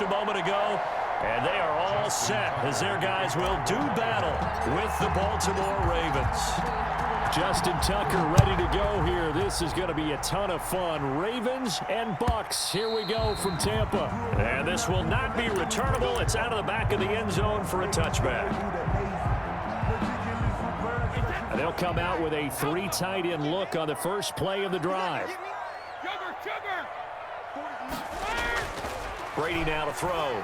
a moment ago. And they are all set as their guys will do battle with the Baltimore Ravens. Justin Tucker ready to go here. This is going to be a ton of fun. Ravens and Bucks. Here we go from Tampa. And this will not be returnable. It's out of the back of the end zone for a touchback. And they'll come out with a 3 tight end look on the first play of the drive. Brady now to throw.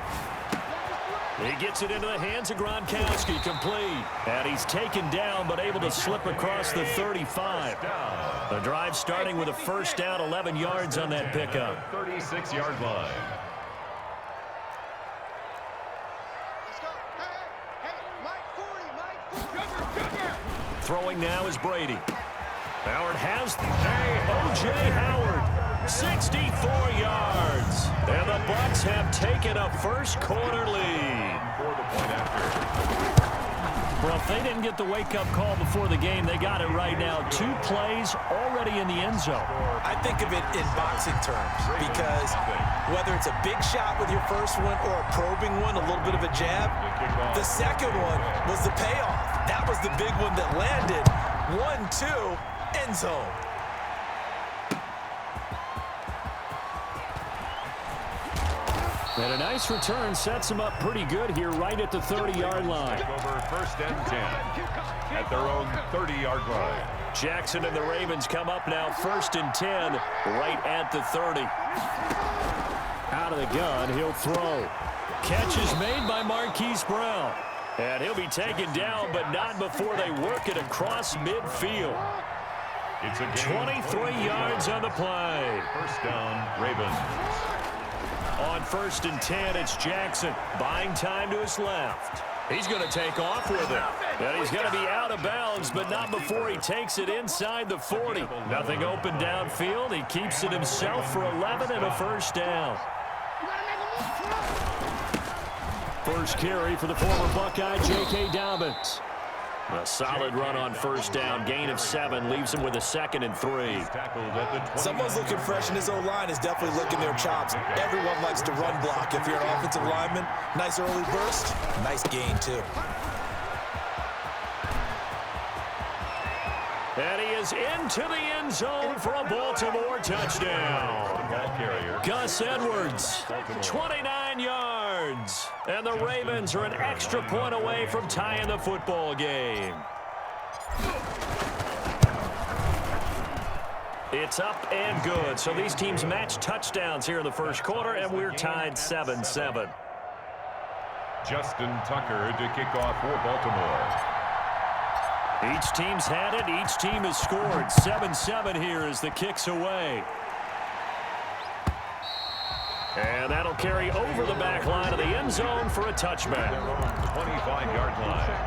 He gets it into the hands of Gronkowski, complete. And he's taken down, but able to slip across the 35. The drive starting with a first down, 11 yards on that pickup. 36-yard line. Throwing now is Brady. Howard has O.J. Howard, 64 yards. And the Bucks have taken a first-quarter lead. Well, if they didn't get the wake-up call before the game, they got it right now. 2 plays already in the end zone. I think of it in boxing terms because whether it's a big shot with your first one or a probing one, a little bit of a jab, the second one was the payoff. That was the big one that landed. 1-2, end zone. And a nice return sets them up pretty good here right at the 30-yard line. Over first and 10 at their own 30-yard line. Jackson and the Ravens come up now first and 10 right at the 30. Out of the gun, he'll throw. Catch is made by Marquise Brown. And he'll be taken down, but not before they work it across midfield. It's a 23 yards on the play. First down, Ravens. On first and 10, it's Jackson. Buying time to his left. He's going to take off with it. And he's going to be out of bounds, but not before he takes it inside the 40. Nothing open downfield. He keeps it himself for 11 and a first down. First carry for the former Buckeye, J.K. Dobbins. A solid run on first down. Gain of 7 leaves him with a 2nd and 3. Someone's looking fresh, and his O-line is definitely licking their chops. Everyone likes to run block. If you're an offensive lineman, nice early burst, nice gain, too. And he is into the end zone for a Baltimore touchdown. Gus Edwards, 29 yards. And the Ravens are an extra point away from tying the football game. It's up and good. So these teams match touchdowns here in the first quarter, and we're tied 7-7. Justin Tucker to kick off for Baltimore. Each team's had it. Each team has scored. 7-7 here as the kick's away. And that'll carry over the back line of the end zone for a touchback. 25-yard line.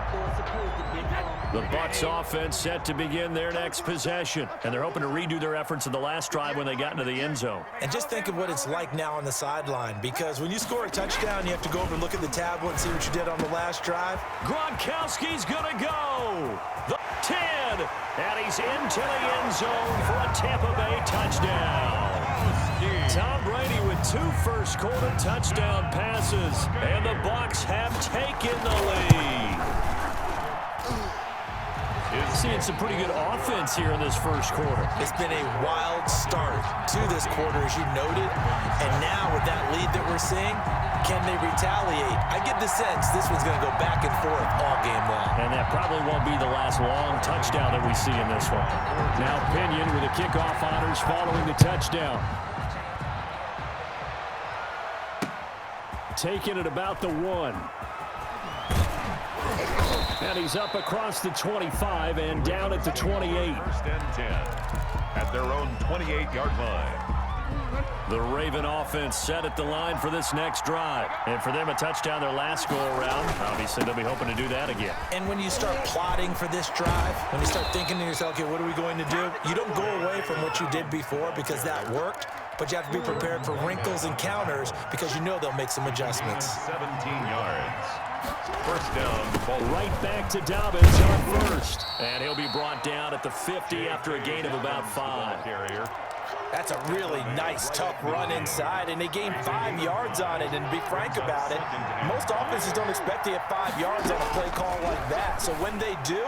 The Bucs offense set to begin their next possession. And they're hoping to redo their efforts in the last drive when they got into the end zone. And just think of what it's like now on the sideline, because when you score a touchdown, you have to go over and look at the tablet and see what you did on the last drive. Gronkowski's going to go. The 10. And he's into the end zone for a Tampa Bay touchdown. Tom Brady with 2 first-quarter touchdown passes. And the Bucs have taken the lead. Seeing some pretty good offense here in this first quarter. It's been a wild start to this quarter, as you noted. And now with that lead that we're seeing, can they retaliate? I get the sense this one's going to go back and forth all game long. And that probably won't be the last long touchdown that we see in this one. Now Pinion with the kickoff honors following the touchdown. Taking it about the 1. And he's up across the 25 and down at the 28. First and 10 at their own 28-yard line. The Raven offense set at the line for this next drive. And for them, a touchdown their last go-around. Obviously, they'll be hoping to do that again. And when you start plotting for this drive, when you start thinking to yourself, okay, what are we going to do? You don't go away from what you did before because that worked. But you have to be prepared for wrinkles and counters because you know they'll make some adjustments. 17 yards. First down. Right back to Dobbins on first. And he'll be brought down at the 50 after a gain of about 5. That's a really nice, tough run inside, and they gained 5 yards on it. And to be frank about it, most offenses don't expect to get 5 yards on a play call like that. So when they do,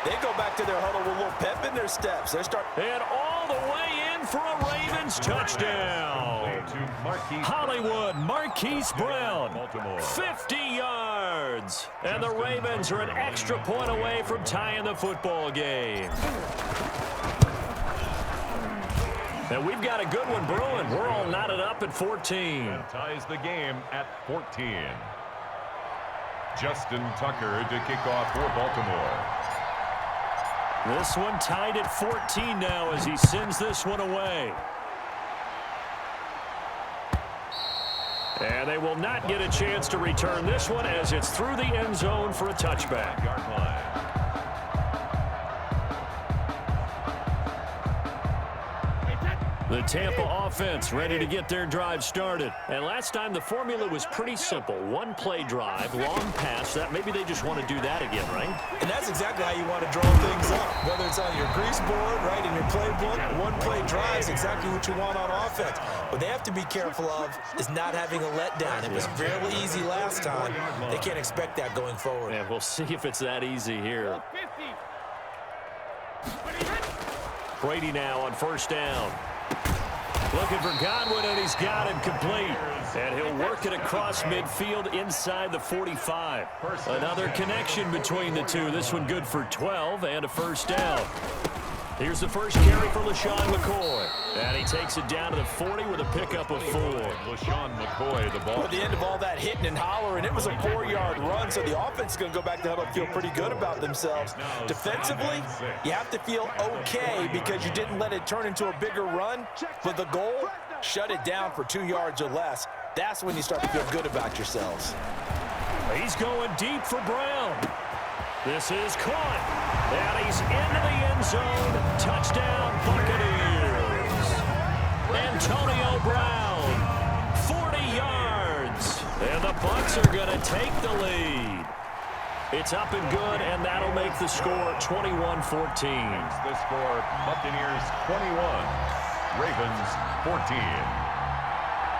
they go back to their huddle with a little pep in their steps. And all the way in for a Ravens touchdown. Hollywood Marquise Brown, 50 yards. And the Ravens are an extra point away from tying the football game. And we've got a good one brewing. We're all knotted up at 14. And ties the game at 14. Justin Tucker to kick off for Baltimore. This one tied at 14 now as he sends this one away. And they will not get a chance to return this one as it's through the end zone for a touchback. Yard line. The Tampa offense ready to get their drive started. And last time the formula was pretty simple. One play drive, long pass. That maybe they just want to do that again, right? And that's exactly how you want to draw things up. Whether it's on your grease board, right, in your playbook, one play drive is exactly what you want on offense. What they have to be careful of is not having a letdown. It was fairly easy last time. They can't expect that going forward. Yeah, we'll see if it's that easy here. Brady now on first down. Looking for Godwin, and he's got him complete. And he'll work it across midfield inside the 45. Another connection between the two. This one good for 12 and a first down. Here's the first carry for LaShawn McCoy. And he takes it down to the 40 with a pickup of 4. LaShawn McCoy, the ball. At the end of all that hitting and hollering, it was a 4-yard run, so the offense is going to go back to huddle and feel pretty good about themselves. Defensively, you have to feel okay because you didn't let it turn into a bigger run. But the goal, shut it down for 2 yards or less. That's when you start to feel good about yourselves. He's going deep for Brown. This is caught. And he's into the end zone. Touchdown, Buccaneers. Antonio Brown, 40 yards. And the Bucs are going to take the lead. It's up and good, and that'll make the score 21-14. The score, Buccaneers 21, Ravens 14.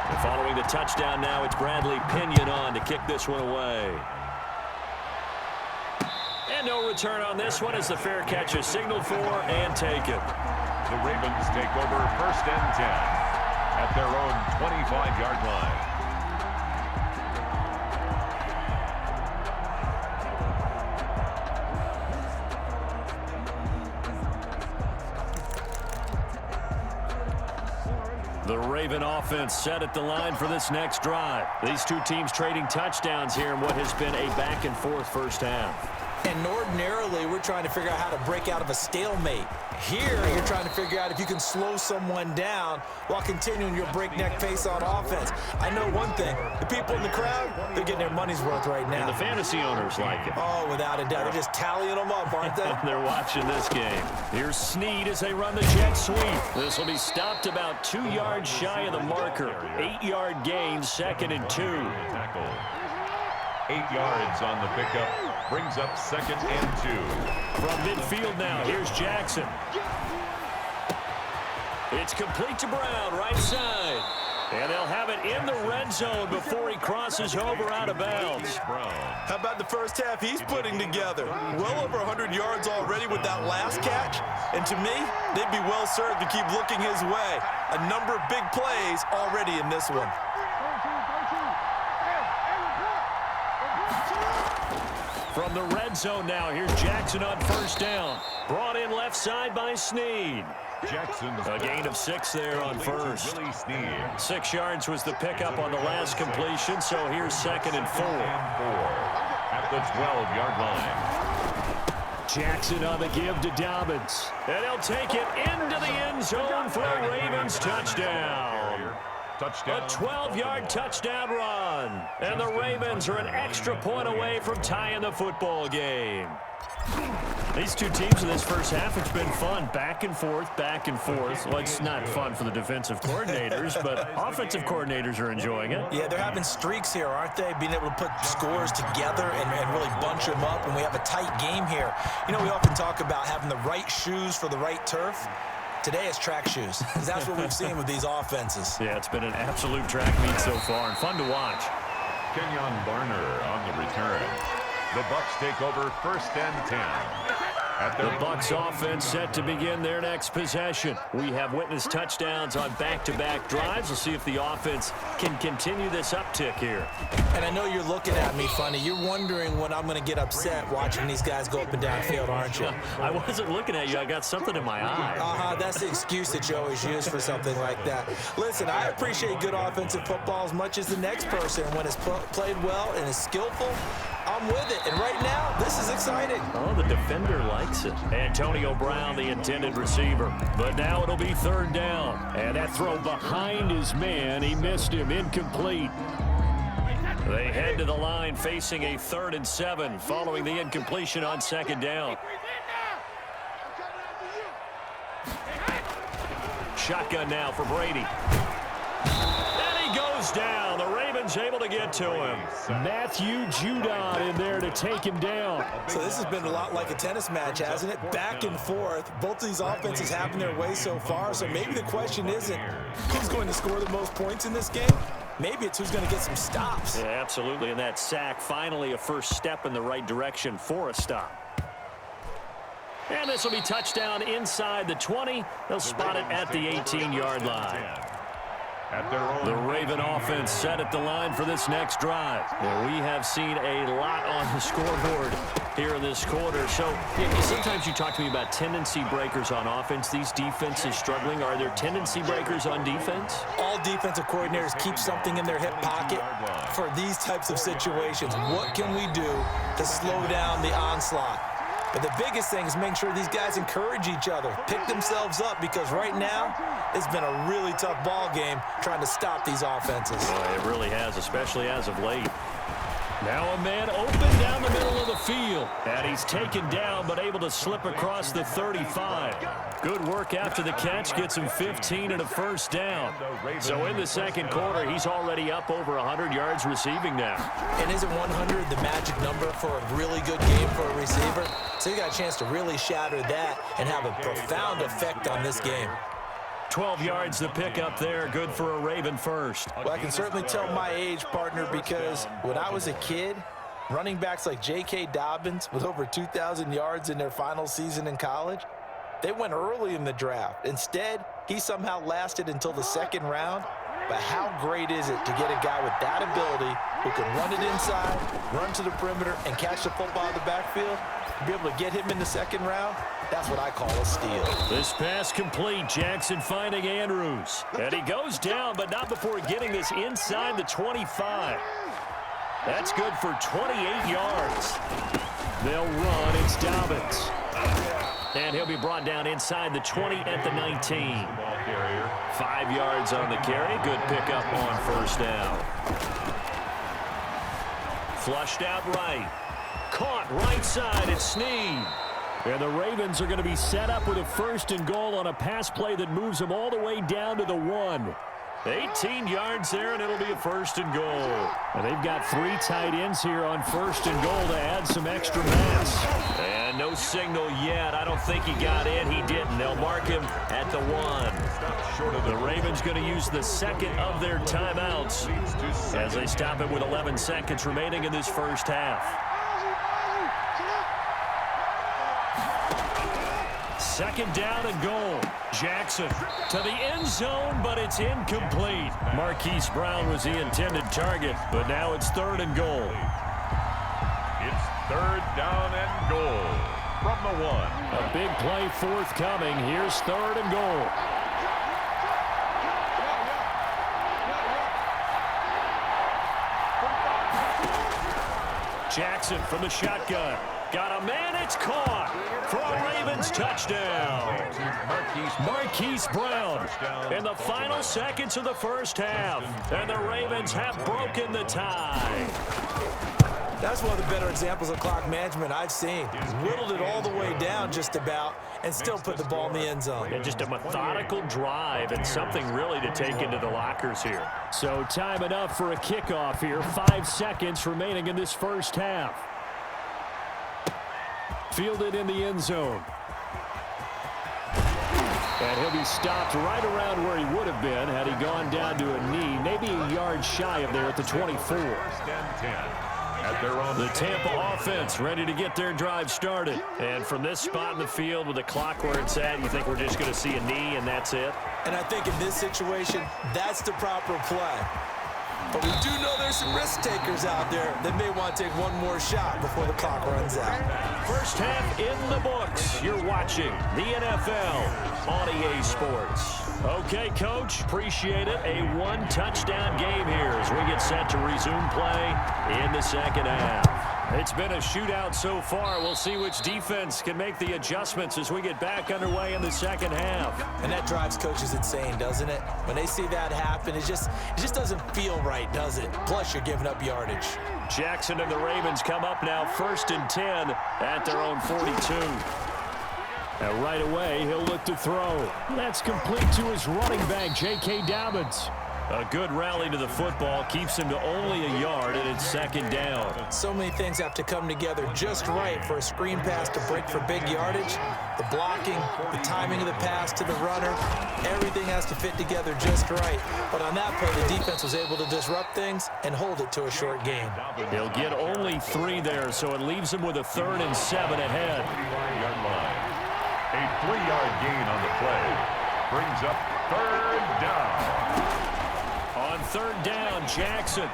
And following the touchdown now, it's Bradley Pinion on to kick this one away. And no return on this one as the fair catch is signaled for and taken. The Ravens take over first and 10 at their own 25-yard line. The Raven offense set at the line for this next drive. These two teams trading touchdowns here in what has been a back-and-forth first half. And ordinarily, we're trying to figure out how to break out of a stalemate. Here, you're trying to figure out if you can slow someone down while continuing your breakneck pace on offense. I know one thing. The people in the crowd, they're getting their money's worth right now. And the fantasy owners like it. Oh, without a doubt. They're just tallying them up, aren't they? They're watching this game. Here's Snead as they run the jet sweep. This will be stopped about 2 yards shy of the marker. 8-yard gain, 2nd and 2. Tackle. 8 yards on the pickup. Brings up 2nd and 2. From midfield now, here's Jackson. It's complete to Brown, right side. And they'll have it in the red zone before he crosses over out of bounds. How about the first half he's putting together? Well over 100 yards already with that last catch. And to me, they'd be well served to keep looking his way. A number of big plays already in this one. From the red zone now, here's Jackson on first down. Brought in left side by Snead. Jackson's a gain of 6 there on first. 6 yards was the pickup on the last completion, so here's 2nd and 4. At the 12-yard line. Jackson on the give to Dobbins. And he'll take it into the end zone for a Ravens touchdown. Touchdown. A 12-yard touchdown run. And the Ravens are an extra point away from tying the football game. These two teams in this first half, it's been fun. Back and forth, back and forth. Well, it's not fun for the defensive coordinators, but offensive coordinators are enjoying it. Yeah, they're having streaks here, aren't they? Being able to put scores together and really bunch them up, and we have a tight game here. You know, we often talk about having the right shoes for the right turf. Today it's track shoes. That's what we've seen with these offenses. Yeah, it's been an absolute track meet so far and fun to watch. Kenyon Barner on the return. The Bucks take over 1st and 10. The Bucks offense set to begin their next possession. We have witnessed touchdowns on back-to-back drives. We'll see if the offense can continue this uptick here. And I know you're looking at me funny. You're wondering when I'm going to get upset watching these guys go up and down field, aren't you? I wasn't looking at you. I got something in my eye. That's the excuse that you always use for something like that. Listen, I appreciate good offensive football as much as the next person. When it's played well and is skillful, I'm with it. And right now, this is exciting. Oh, the defender likes it. Antonio Brown, the intended receiver. But now it'll be 3rd down. And that throw behind his man, he missed him, incomplete. They head to the line facing a 3rd and 7 following the incompletion on 2nd down. Shotgun now for Brady. And he goes down. The Ravens able to get to him. Matthew Judon in there to take him down. So this has been a lot like a tennis match, hasn't it? Back and forth. Both of these offenses having their way so far. So maybe the question isn't who's going to score the most points in this game. Maybe it's who's going to get some stops. Yeah, absolutely. And that sack, finally a first step in the right direction for a stop. And this will be touchdown inside the 20. They'll spot it at the 18-yard line. The Raven offense set at the line for this next drive. Well, we have seen a lot on the scoreboard here in this quarter. So sometimes you talk to me about tendency breakers on offense. These defenses struggling. Are there tendency breakers on defense? All defensive coordinators keep something in their hip pocket for these types of situations. What can we do to slow down the onslaught? But the biggest thing is make sure these guys encourage each other, pick themselves up, because right now it's been a really tough ball game trying to stop these offenses. Boy, it really has, especially as of late. Now a man open down the middle of the field. And he's taken down but able to slip across the 35. Good work after the catch. Gets him 15 and a first down. So in the second quarter, he's already up over 100 yards receiving now. And isn't 100 the magic number for a really good game for a receiver? So you got a chance to really shatter that and have a profound effect on this game. 12 yards the pickup there. Good for a Raven first. Well, I can certainly tell my age, partner, because when I was a kid, running backs like J.K. Dobbins with over 2,000 yards in their final season in college, they went early in the draft. Instead, he somehow lasted until the 2nd round. But how great is it to get a guy with that ability who can run it inside, run to the perimeter, and catch the football out of the backfield? Be able to get him in the 2nd round, that's what I call a steal. This pass complete. Jackson finding Andrews. And he goes down, but not before getting this inside the 25. That's good for 28 yards. They'll run. It's Dobbins. And he'll be brought down inside the 20 at the 19. 5 yards on the carry. Good pickup on first down. Flushed out right. Caught right side. It's Snead. And the Ravens are going to be set up with a 1st and goal on a pass play that moves them all the way down to the 1. 18 yards there, and it'll be a 1st and goal. And they've got 3 tight ends here on 1st and goal to add some extra mass. And no signal yet. I don't think he got in. He didn't. They'll mark him at the 1. The Ravens going to use the 2nd of their timeouts as they stop it with 11 seconds remaining in this first half. 2nd down and goal. Jackson to the end zone, but it's incomplete. Marquise Brown was the intended target, but now it's 3rd and goal. It's 3rd down and goal from the 1. A big play forthcoming. Here's 3rd and goal. Jackson from the shotgun. Got a man, it's caught for a Ravens touchdown. Marquise Brown in the final seconds of the first half. And the Ravens have broken the tie. That's one of the better examples of clock management I've seen. Whittled it all the way down just about and still put the ball in the end zone. And just a methodical drive and something really to take into the lockers here. So time enough for a kickoff here. 5 seconds remaining in this first half. Fielded in the end zone. And he'll be stopped right around where he would have been had he gone down to a knee, maybe a yard shy of there at the 24. First and 10 at their own. The Tampa offense ready to get their drive started. And from this spot in the field with the clock where it's at, you think we're just going to see a knee and that's it? And I think in this situation, that's the proper play. But we do know there's some risk takers out there that may want to take one more shot before the clock runs out. First half in the books. You're watching the NFL on EA Sports. Okay, Coach, appreciate it. A one-touchdown game here as we get set to resume play in the second half. It's been a shootout so far. We'll see which defense can make the adjustments as we get back underway in the second half. And that drives coaches insane, doesn't it? When they see that happen, it just doesn't feel right, does it? Plus, you're giving up yardage. Jackson and the Ravens come up now 1st and 10 at their own 42. Now right away, he'll look to throw. That's complete to his running back, J.K. Dobbins. A good rally to the football keeps him to only a yard, and it's second down. So many things have to come together just right for a screen pass to break for big yardage. The blocking, the timing of the pass to the runner, everything has to fit together just right. But on that play, the defense was able to disrupt things and hold it to a short gain. He'll get only 3 there, so it leaves him with a 3rd and 7 ahead. A 3-yard gain on the play brings up 3rd down. On 3rd down, Jackson.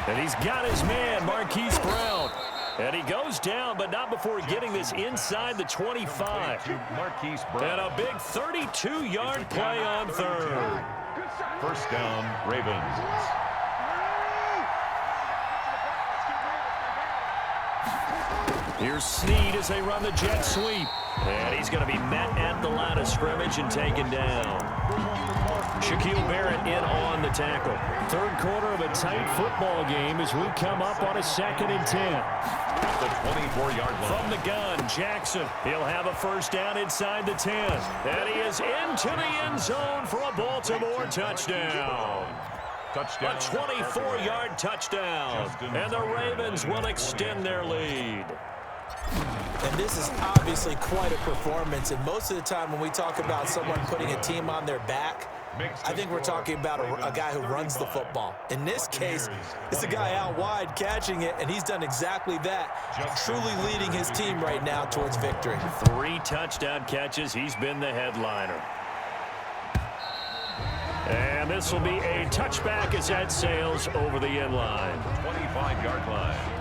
And he's got his man, Marquise Brown. And he goes down, but not before getting this inside the 25. Marquise Brown. And a big 32-yard play on 3rd. First down, Ravens. Here's Snead as they run the jet sweep. And he's going to be met at the line of scrimmage and taken down. Shaquille Barrett in on the tackle. 3rd quarter of a tight football game as we come up on a 2nd and 10. At the 24-yard line. From the gun, Jackson. He'll have a 1st down inside the 10. And he is into the end zone for a Baltimore touchdown. Touchdown. A 24-yard touchdown. And the Ravens will extend their lead. And this is obviously quite a performance. And most of the time when we talk about someone putting a team on their back, I think we're talking about a guy who runs the football. In this case, it's a guy out wide catching it, and he's done exactly that, truly leading his team right now towards victory. 3 touchdown catches. He's been the headliner. And this will be a touchback as that sails over the end line. 25-yard line.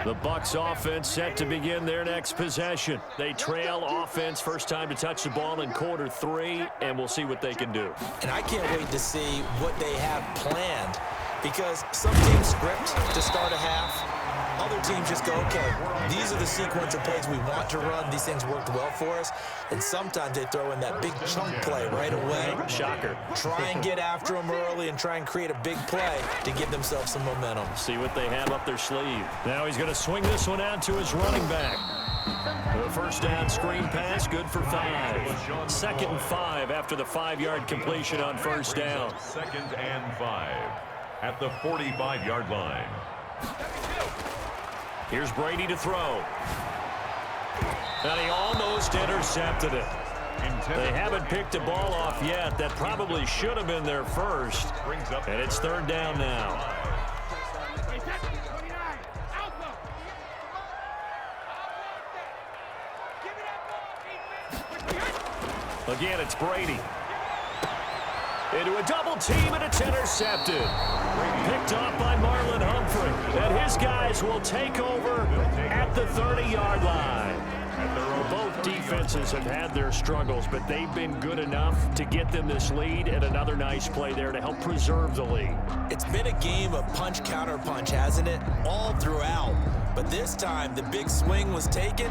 The Bucs offense set to begin their next possession. They trail offense, first time to touch the ball in quarter 3, and we'll see what they can do. And I can't wait to see what they have planned, because some teams script to start a half. Other teams just go, okay, these are the sequence of plays we want to run. These things worked well for us. And sometimes they throw in that big chunk play right away. Shocker. Try and get after them early and try and create a big play to give themselves some momentum. See what they have up their sleeve. Now he's going to swing this one out to his running back. The 1st down screen pass, good for 5. 2nd and 5 after the 5-yard completion on 1st down. 2nd and 5 at the 45-yard line. Here's Brady to throw. And he almost intercepted it. They haven't picked a ball off yet. That probably should have been their first. And it's 3rd down now. Again, it's Brady. Into a double team, and it's intercepted. Picked off by Marlon Humphrey. And his guys will take over at the 30-yard line. Both defenses have had their struggles, but they've been good enough to get them this lead, and another nice play there to help preserve the lead. It's been a game of punch-counter-punch, hasn't it? All throughout. But this time, the big swing was taken,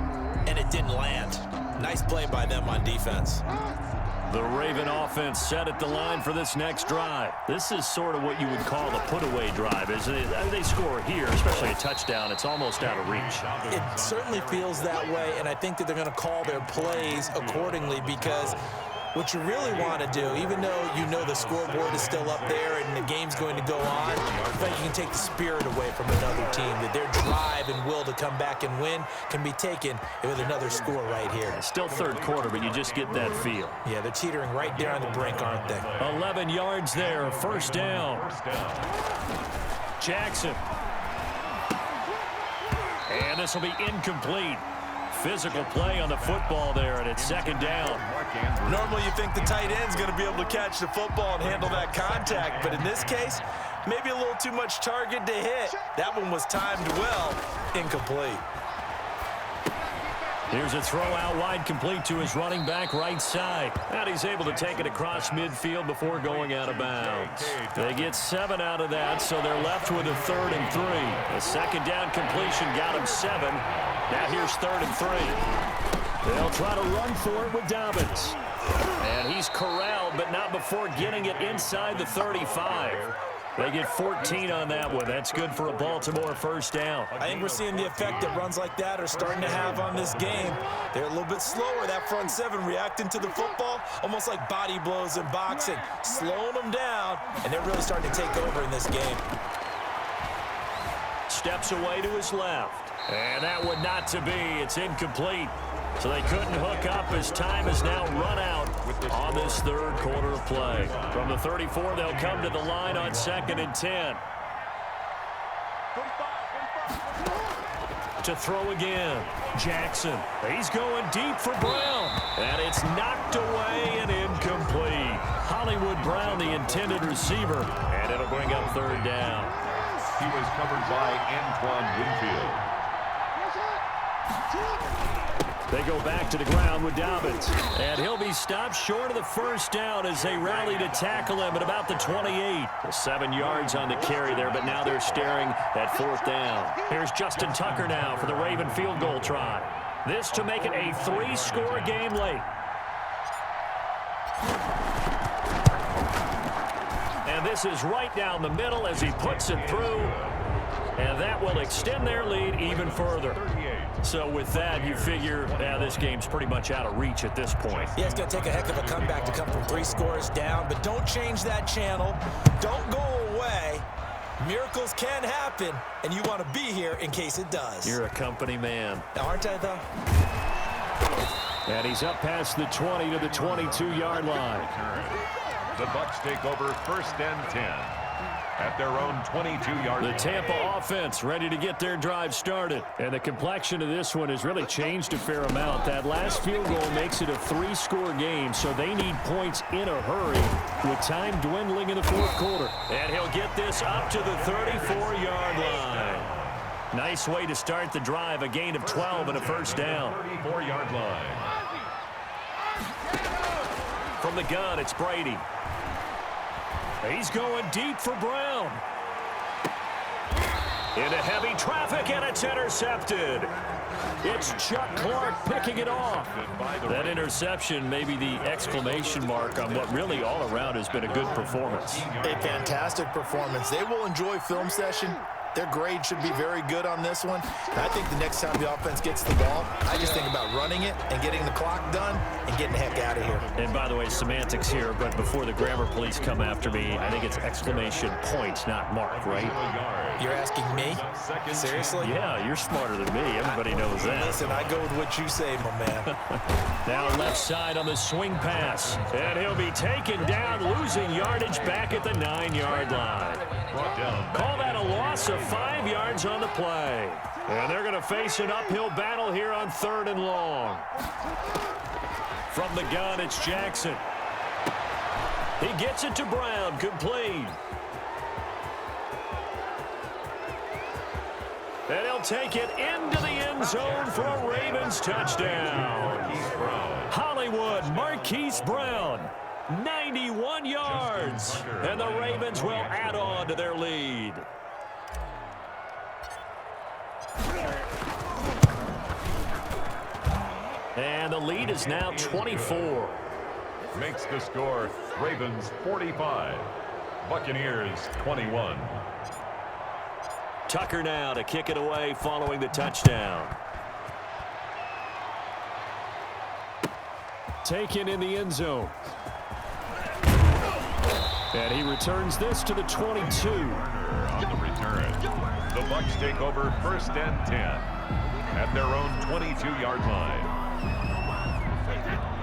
and it didn't land. Nice play by them on defense. The Raven offense set at the line for this next drive. This is sort of what you would call a put-away drive, isn't it? They score here, especially a touchdown. It's almost out of reach. It certainly feels that way, and I think that they're going to call their plays accordingly because What you really want to do, even though you know the scoreboard is still up there and the game's going to go on, I think you can take the spirit away from another team, that their drive and will to come back and win can be taken with another score right here. Still third quarter, but you just get that feel. Yeah, they're teetering right there on the brink, aren't they? 11 yards there, first down. Jackson. And this will be incomplete. Physical play on the football there, and it's second down. Normally you think the tight end's going to be able to catch the football and handle that contact, but in this case, maybe a little too much target to hit. That one was timed well, incomplete. Here's a throw out wide, complete to his running back right side. And he's able to take it across midfield before going out of bounds. They get 7 out of that, so they're left with a 3rd and 3. The second down completion got him 7. Now here's 3rd and 3. They'll try to run for it with Dobbins. And he's corralled, but not before getting it inside the 35. They get 14 on that one. That's good for a Baltimore first down. I think we're seeing the effect that runs like that are starting to have on this game. They're a little bit slower, that front 7, reacting to the football, almost like body blows in boxing, slowing them down, and they're really starting to take over in this game. Steps away to his left. And that one not to be. It's incomplete. So they couldn't hook up as time has now run out on this third quarter of play. From the 34, they'll come to the line on 2nd and 10. To throw again. Jackson. He's going deep for Brown. And it's knocked away and incomplete. Hollywood Brown, the intended receiver. And it'll bring up 3rd down. He was covered by Antoine Winfield. They go back to the ground with Dobbins. And he'll be stopped short of the first down as they rally to tackle him at about the 28. 7 yards on the carry there, but now they're staring at 4th down. Here's Justin Tucker now for the Raven field goal try. This to make it a 3-score game late. And this is right down the middle as he puts it through. And that will extend their lead even further. So with that, you figure this game's pretty much out of reach at this point. Yeah, it's going to take a heck of a comeback to come from 3 scores down, but don't change that channel. Don't go away. Miracles can happen, and you want to be here in case it does. You're a company man. Aren't I, though? And he's up past the 20 to the 22-yard line. The Bucs take over 1st and 10. At their own 22-yard line. The Tampa offense ready to get their drive started. And the complexion of this one has really changed a fair amount. That last field goal makes it a 3-score game, so they need points in a hurry with time dwindling in the 4th quarter. And he'll get this up to the 34-yard line. Nice way to start the drive, a gain of 12 and a first down. 34-yard line. From the gun, it's Brady. He's going deep for Brown. Into heavy traffic, and it's intercepted. It's Chuck Clark picking it off. That interception may be the exclamation mark on what really all around has been a good performance. A fantastic performance. They will enjoy film session. Their grade should be very good on this one. And I think the next time the offense gets the ball, I just think about running it and getting the clock done and getting the heck out of here. And by the way, semantics here, but before the grammar police come after me, I think it's exclamation points, not mark, right? You're asking me? Seriously? Yeah, you're smarter than me. Everybody knows that. Listen, I go with what you say, my man. Now left side on the swing pass. And he'll be taken down, losing yardage back at the 9-yard line. Call that a loss of 5 yards on the play. And they're going to face an uphill battle here on 3rd and long. From the gun, it's Jackson. He gets it to Brown, complete. And he'll take it into the end zone for a Ravens touchdown. Hollywood Marquise Brown, 91 yards. And the Ravens will add on to their lead. And the lead is now 24. Makes the score Ravens 45, Buccaneers 21. Tucker now to kick it away following the touchdown. taken in the end zone. And he returns this to the 22. On the return, the Bucs take over 1st and 10 at their own 22-yard line.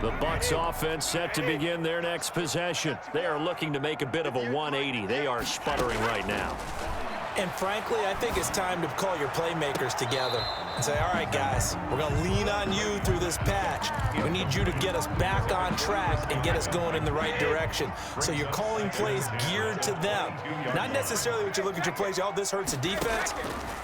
The Bucs offense set to begin their next possession. They are looking to make a bit of a 180. They are sputtering right now. And frankly, I think it's time to call your playmakers together and say, all right, guys, we're going to lean on you through this patch. We need you to get us back on track and get us going in the right direction. So you're calling plays geared to them. Not necessarily what you look at your plays, oh, this hurts the defense.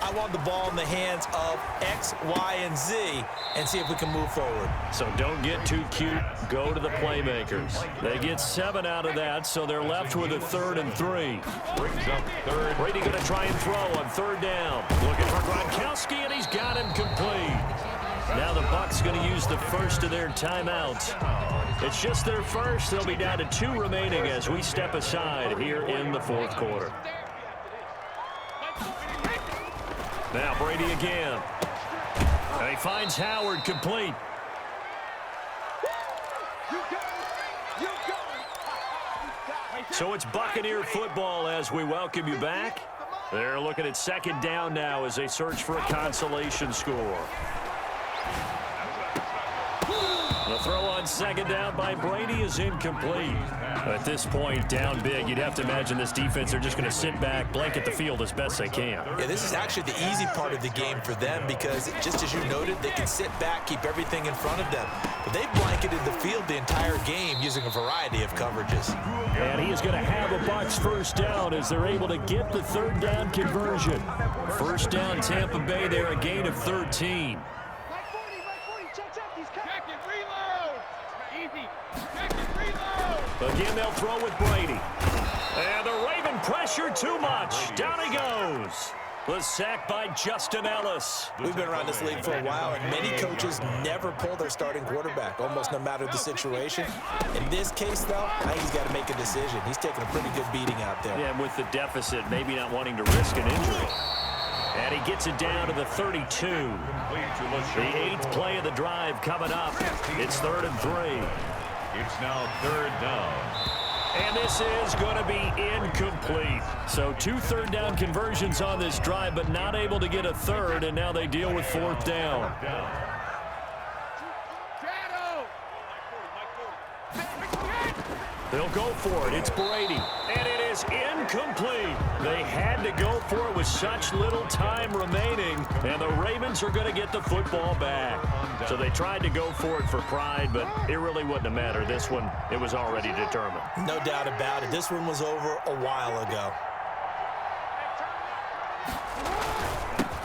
I want the ball in the hands of X, Y, and Z and see if we can move forward. So don't get too cute. Go to the playmakers. They get 7 out of that, so they're left with a 3rd and 3. Brings up 3rd. Brady going to try and throw on 3rd down. Looking for Gronkowski, and he's got him complete. Now the Bucs going to use the first of their timeouts. It's just their first. They'll be down to 2 remaining as we step aside here in the 4th quarter. Now Brady again. And he finds Howard complete. So it's Buccaneer football as we welcome you back. They're looking at 2nd down now as they search for a consolation score. The throw on 2nd down by Brady is incomplete. At this point, down big, you'd have to imagine this defense are just going to sit back, blanket the field as best they can. Yeah, this is actually the easy part of the game for them because, just as you noted, they can sit back, keep everything in front of them. But they've blanketed the field the entire game using a variety of coverages. And he is going to have a Bucs 1st down as they're able to get the 3rd down conversion. 1st down, Tampa Bay there, a gain of 13. Again, they'll throw with Brady. And the Raven pressure too much. Down he goes. Was sacked by Justin Ellis. We've been around this league for a while, and many coaches never pull their starting quarterback, almost no matter the situation. In this case, though, I think he's got to make a decision. He's taking a pretty good beating out there. Yeah, and with the deficit, maybe not wanting to risk an injury. And he gets it down to the 32. The 8th play of the drive coming up. It's 3rd and 3. It's now 3rd down. And this is going to be incomplete. So 2 3rd down conversions on this drive, but not able to get a 3rd, and now they deal with 4th down. They'll go for it. It's Brady. And it is incomplete. They had to go for it with such little time remaining, and the Ravens are going to get the football back. So they tried to go for it for pride, but it really wouldn't have mattered. This one, it was already determined. No doubt about it. This one was over a while ago.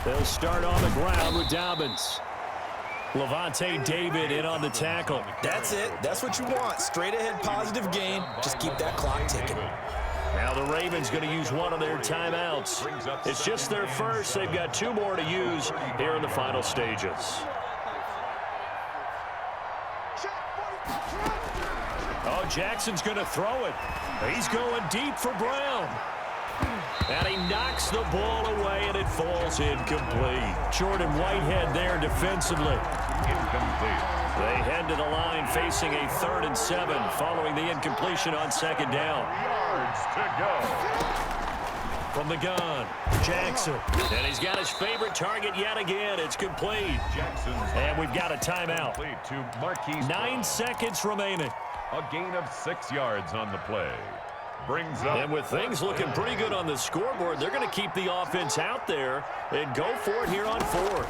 They'll start on the ground with Dobbins. Levante David in on the tackle. That's it. That's what you want. Straight ahead positive gain. Just keep that clock ticking. Now the Ravens going to use one of their timeouts. It's just their first. They've got 2 more to use here in the final stages. Oh, Jackson's going to throw it. He's going deep for Brown. And he knocks the ball away, and it falls incomplete. Jordan Whitehead there defensively. Incomplete. They head to the line facing a 3rd and 7 following the incompletion on 2nd down. Yards to go. From the gun, Jackson. And he's got his favorite target yet again. It's complete. Jackson's and we've got a timeout. To Marquise 9 seconds remaining. A gain of 6 yards on the play. Brings up. And with things looking pretty good on the scoreboard, they're going to keep the offense out there and go for it here on 4th.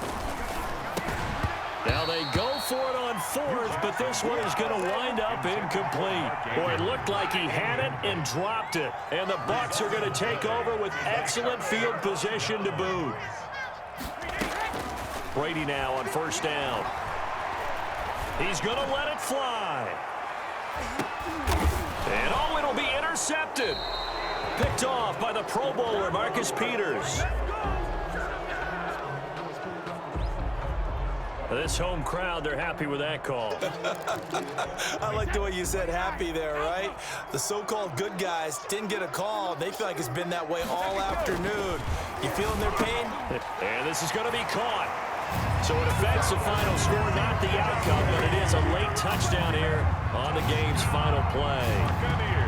Now they go for it on 4th, but this one is going to wind up incomplete. Boy, it looked like he had it and dropped it. And the Bucs are going to take over with excellent field position to boot. Brady now on 1st down. He's going to let it fly. And oh, it'll be intercepted. Picked off by the Pro Bowler, Marcus Peters. This home crowd, they're happy with that call. I like the way you said happy there, right? The so-called good guys didn't get a call. They feel like it's been that way all afternoon. You feeling their pain? And this is going to be caught. So it affects the final score, not the outcome, but it is a late touchdown here on the game's final play.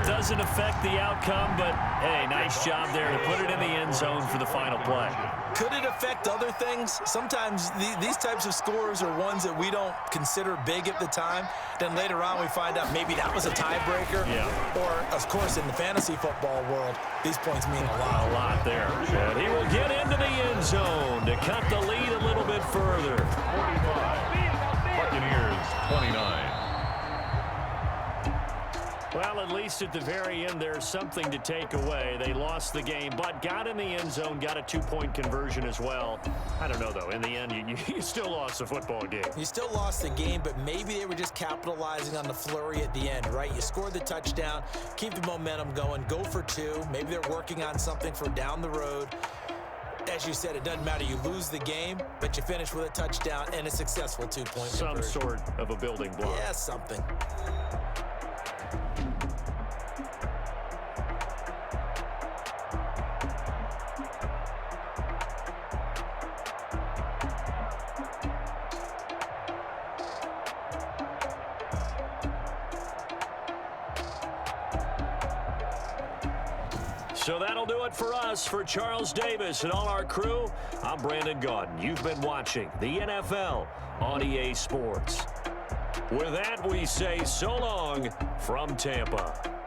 Doesn't affect the outcome, but, hey, nice job there to put it in the end zone for the final play. Could it affect other things? Sometimes these types of scores are ones that we don't consider big at the time. Then later on we find out maybe that was a tiebreaker. Yeah. Or, of course, in the fantasy football world, these points mean a lot. A lot there. And he will get into the end zone to cut the lead a little bit further. 45. Buccaneers 29. Well, at least at the very end, there's something to take away. They lost the game, but got in the end zone, got a 2-point conversion as well. I don't know, though. In the end, you still lost the football game. You still lost the game, but maybe they were just capitalizing on the flurry at the end, right? You scored the touchdown, keep the momentum going, go for 2. Maybe they're working on something for down the road. As you said, it doesn't matter. You lose the game, but you finish with a touchdown and a successful 2-point conversion. Some sort of a building block. Yeah, something. So that'll do it for us. For Charles Davis and all our crew, I'm Brandon Gaudin. You've been watching the NFL on EA Sports. With that, we say so long from Tampa.